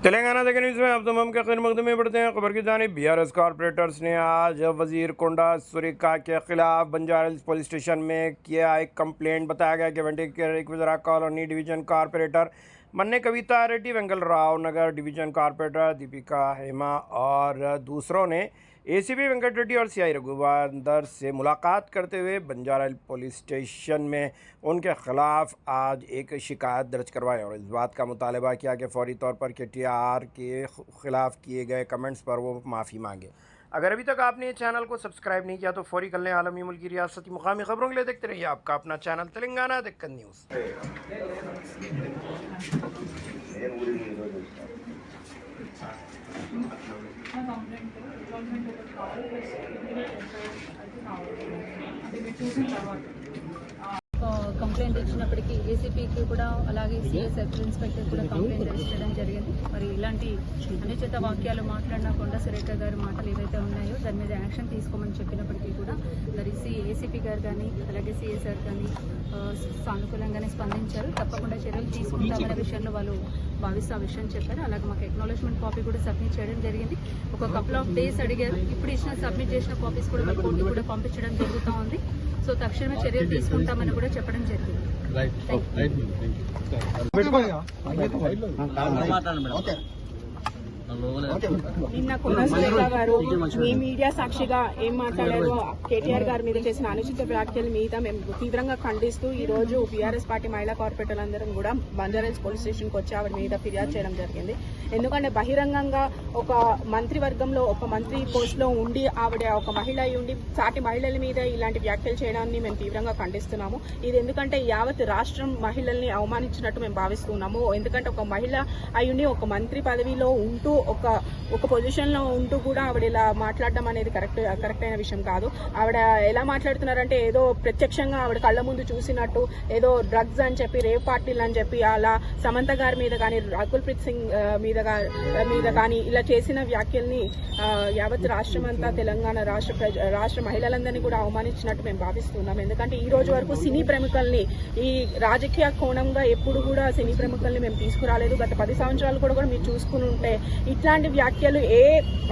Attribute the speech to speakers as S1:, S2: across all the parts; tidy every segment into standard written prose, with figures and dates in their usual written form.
S1: तेलंगाना देखने न्यूज़ में आप तमाम के खैर मकदमे बढ़ते हैं। खबर की जानिब बीआरएस कॉरपोरेटर्स ने आज वजीर कोंडा सुरेखा के खिलाफ बंजारा हिल्स पुलिस स्टेशन में किया एक कंप्लेंट। बताया गया कि वेंकटेश्वरा कॉलोनी डिवीजन कॉरपोरेटर मन्ने कविता रेड्डी, वेंगल राव नगर डिवीजन कॉरपोरेटर दीपिका हेमा और दूसरों ने एसीपी वेंकट रेड्डी और सीआई रघुवंदर से मुलाकात करते हुए बंजारा हिल्स पुलिस स्टेशन में उनके खिलाफ आज एक शिकायत दर्ज करवाई और इस बात का मुतालबा किया कि फौरी तौर पर केटीआर के खिलाफ किए गए कमेंट्स पर वो माफ़ी मांगे। अगर अभी तक आपने चैनल को सब्सक्राइब नहीं किया तो फौरी कर लें। आलमी मुल्की रियासती मुकामी खबरों के लिए देखते रहिए आपका अपना channel Telangana Deccan news.
S2: Complaint ఇచ్చినప్పటికీ ఏసీపీకి కూడా అలాగే సిఐ సర్కిల్ ఇన్స్పెక్టర్ కూడా కంప్లైంట్ రైజ్ చేయడం జరిగింది. మరి ఇలాంటి అనుచిత వాక్యాలు మాట్లాడినా కొండా సురేఖ గారి మాటలు ఏవైతే ఉన్నాయో దాని మీద యాక్షన్ తీసుకోమని చెప్పినప్పటికీ కూడా మరి ఏసీపీ గారు కానీ అలాగే సిఐ సార్ కానీ సానుకూలంగానే స్పందించారు. తప్పకుండా చర్యలు తీసుకుంటామనే విషయంలో వాళ్ళు భావిస్తూ ఆ విషయం చెప్పారు. అలాగే మాకు అక్నాలెడ్జ్మెంట్ కాపీ కూడా సబ్మిట్ చేయడం జరిగింది. ఒక కపుల్ ఆఫ్ డేస్ అడిగారు. ఇప్పుడు సబ్మిట్ చేసిన కాపీస్ కూడా కోర్టు కూడా పంపించడం జరుగుతూ ఉంది. సో తక్షణమే చర్యలు తీసుకుంటామని కూడా చెప్పడం జరిగింది.
S3: నిన్న కొండా సురేఖ గారు మీ మీడియా సాక్షిగా ఏం మాట్లాడారో కేటీఆర్ గారి మీద చేసిన అనుచిత వ్యాఖ్యల మీద మేము తీవ్రంగా ఖండిస్తూ ఈ రోజు బీఆర్ఎస్ పార్టీ మహిళా కార్పొరేటర్లందరం కూడా బంజారాహిల్స్ పోలీస్ స్టేషన్కి వచ్చి ఆవిడ మీద ఫిర్యాదు చేయడం జరిగింది. ఎందుకంటే బహిరంగంగా ఒక మంత్రివర్గంలో ఒక మంత్రి పోస్ట్ లో ఉండి ఆవిడ ఒక మహిళ అయి ఉండి సాటి మహిళల మీద ఇలాంటి వ్యాఖ్యలు చేయడాన్ని మేము తీవ్రంగా ఖండిస్తున్నాము. ఇది ఎందుకంటే యావత్ రాష్ట్రం మహిళల్ని అవమానించినట్టు మేము భావిస్తున్నాము. ఎందుకంటే ఒక మహిళ అయ్యుండి ఒక మంత్రి పదవిలో ఉంటూ ఒక పొజిషన్ లో ఉంటూ కూడా ఆవిడ ఇలా మాట్లాడడం అనేది కరెక్ట్ అయిన విషయం కాదు. ఆవిడ ఎలా మాట్లాడుతున్నారంటే ఏదో ప్రత్యక్షంగా ఆవిడ కళ్ళ ముందు చూసినట్టు ఏదో డ్రగ్స్ అని చెప్పి రేవ్ పార్టీలు అని చెప్పి అలా సమంత గారి మీద కానీ రాకుల్ ప్రీత్ సింగ్ మీద కానీ ఇలా చేసిన వ్యాఖ్యల్ని యావత్ రాష్ట్రం అంతా తెలంగాణ రాష్ట్ర మహిళలందరినీ కూడా అవమానించినట్టు మేము భావిస్తున్నాం. ఎందుకంటే ఈ రోజు వరకు సినీ ప్రముఖుల్ని ఈ రాజకీయ కోణంగా ఎప్పుడు కూడా సినీ ప్రముఖుల్ని మేము తీసుకురాలేదు. గత 10 సంవత్సరాలు కూడా మీరు చూసుకుని ఉంటే ఇట్లాంటి వ్యాఖ్యలు ఏ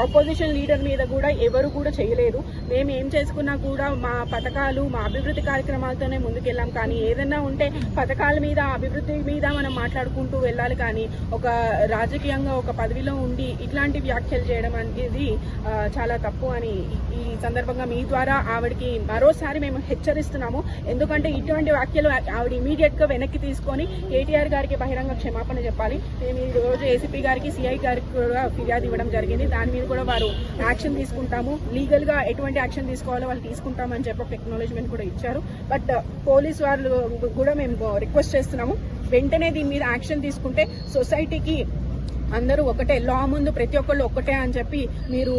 S3: అపోజిషన్ లీడర్ మీద కూడా ఎవరు కూడా చేయలేదు. మేము ఏం చేసుకున్నా కూడా మా పథకాలు మా అభివృద్ధి కార్యక్రమాలతోనే ముందుకెళ్ళాం. కానీ ఏదైనా ఉంటే పథకాల మీద అభివృద్ధి మీద మనం మాట్లాడుకుంటూ వెళ్ళాలి. కానీ ఒక రాజకీయంగా ఒక పదవిలో ఉండి ఇట్లాంటి వ్యాఖ్యలు చేయడం అనేది చాలా తప్పు అని ఈ సందర్భంగా మీ ద్వారా ఆవిడకి మరోసారి మేము హెచ్చరిస్తున్నాము. ఎందుకంటే ఇటువంటి వ్యాఖ్యలు ఆవిడ ఇమీడియట్ గా వెనక్కి తీసుకొని కేటీఆర్ గారికి బహిరంగ క్షమాపణ చెప్పాలి. మేము ఈ రోజు ఏసీపీ గారికి సిఐ గారికి కూడా ఫిర్యాదు ఇవ్వడం జరిగింది. దాని మీద కూడా వారు యాక్షన్ తీసుకుంటాము, లీగల్ గా ఎటువంటి యాక్షన్ తీసుకోవాలో వాళ్ళు తీసుకుంటామని చెప్పి ఒక అక్నాలెడ్జ్మెంట్ కూడా ఇచ్చారు. బట్ పోలీస్ వాళ్ళు కూడా మేము రిక్వెస్ట్ చేస్తున్నాము, వెంటనే దీని మీద యాక్షన్ తీసుకుంటే సొసైటీకి అందరూ ఒకటే, లా ముందు ప్రతి ఒక్కళ్ళు ఒక్కటే అని చెప్పి మీరు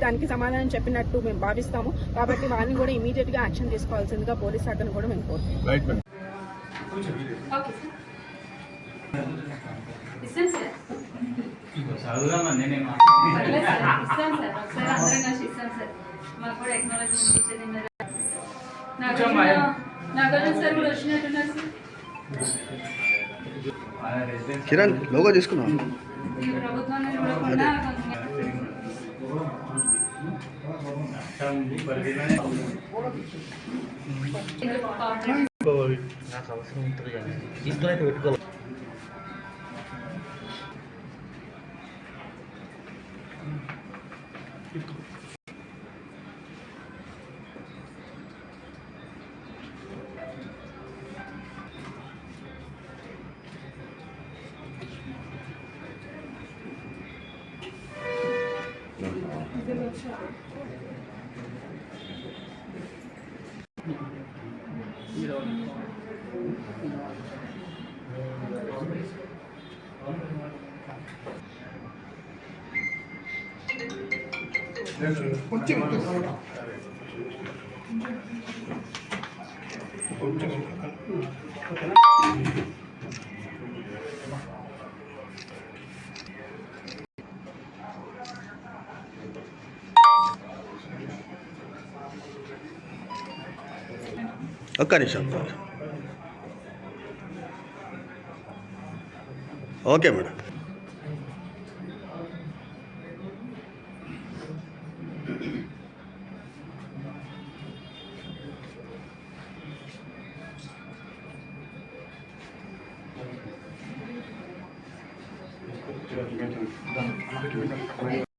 S3: దానికి సమాధానం చెప్పినట్టు మేము భావిస్తాము. కాబట్టి వాళ్ళని కూడా ఇమీడియట్ గా యాక్షన్ తీసుకోవాల్సిందిగా పోలీస్ శాఖను కూడా మేము కోరుతున్నాం.
S4: కిరణ్ లోగో తీసుకున్నా నాకు అవసరం ఉంటుంది కానీ తీసుకుని పెట్టుకోవాలి. ఒక్క నిమిషం. Okay madam.